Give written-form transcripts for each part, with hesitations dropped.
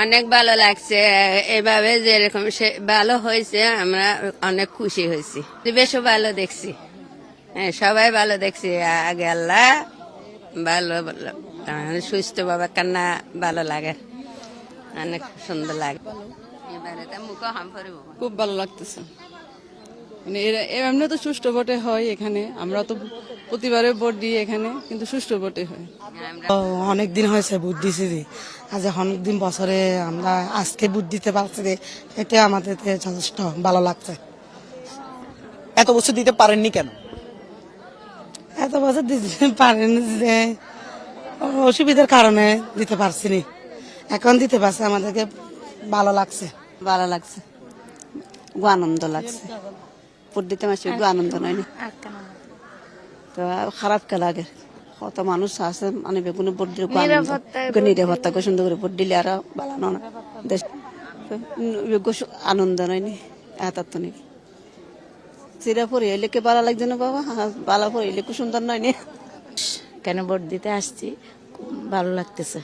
অনেক ভালো লাগছে, এভাবে যেরকম ভালো হয়েছে আমরা অনেক খুশি হয়েছি, বেশও ভালো দেখছি। হ্যাঁ, সবাই ভালো দেখছি। আগে আল্লাহ ভালো সুস্থ বাবা কান্না ভালো লাগে, অনেক সুন্দর লাগে। এবারে তো মুখ হাম পড়ব। খুব ভালো লাগতেছে। মানে এমনি তো সুষ্ঠু ভোটে হয় এখানে, আমরা তো প্রতিবারে ভোট দিই এখানে, কিন্তু সুষ্ঠু ভোটে হয়। অনেক দিন হয়েছে ভোট দিছি যে, আজ অনেক দিন বছরে আমরা আজকে ভোট দিতে পারছি যে, এটা আমাদের যথেষ্ট ভালো লাগছে। এত বছর দিতে পারেননি কেন? এত বছর দিতে পারেন যে অসুবিধার কারণে দিতে পারছি নি, এখন দিতে পারছি, আমাদেরকে ভালো লাগছে। ভালো লাগছে, আনন্দ লাগছে। ভোট দিতে মাসে আনন্দ নয়নি তো খারাপ কে লাগে। কত মানুষ আছে মানে বেগুনে ভোট দিলে নিরাপত্তা সুন্দর করে ভোট দিলে আরো ভালো না দেশ আনন্দ নয়নি এত তো নেই। চিরা পরে এলে কে ভালো লাগছে না বাবা, ভালো পরে এলে খুব সুন্দর নয়নি। কেন ভোট দিতে আসছি, খুব ভালো লাগতেছে।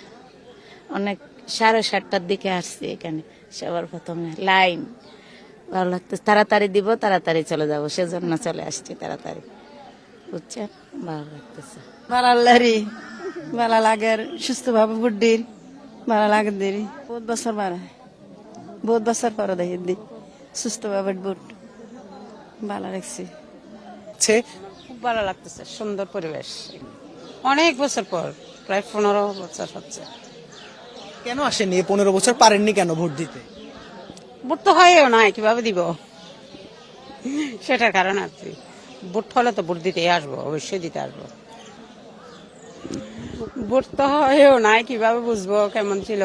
অনেক 7:30টার দিকে আসছি এখানে, সবার প্রথমে লাইন ভালো লাগতেছে। তাড়াতাড়ি দিব, তাড়াতাড়ি চলে যাব, সেজন্য চলে আসছি তাড়াতাড়ি, বুঝছেন? ভালো লাগতেছে। ভালো লাগে, ভালো লাগে, সুস্থ ভাবে ভোট দিই, ভালো লাগে দেরি। বহুত বছর বহুত বছর পরে দেখি দিই সুস্থ ভাবে ভোট, ভালো লাগছে। খুব ভালো লাগতেছে, সুন্দর পরিবেশ। অনেক বছর পর, প্রায় 15 বছর হচ্ছে। কেন আসেননি? 15 বছর পারেননি কেন ভোট দিতে? ভোট তো হয়েও নাই, কিভাবে দিব সেটার কারণ আছে। ভোট হলে তো ভোট দিতে আসবো, অবশ্যই দিতে আসবো। ভোট তো হয়েও নাই, কিভাবে বুঝবো কেমন ছিল।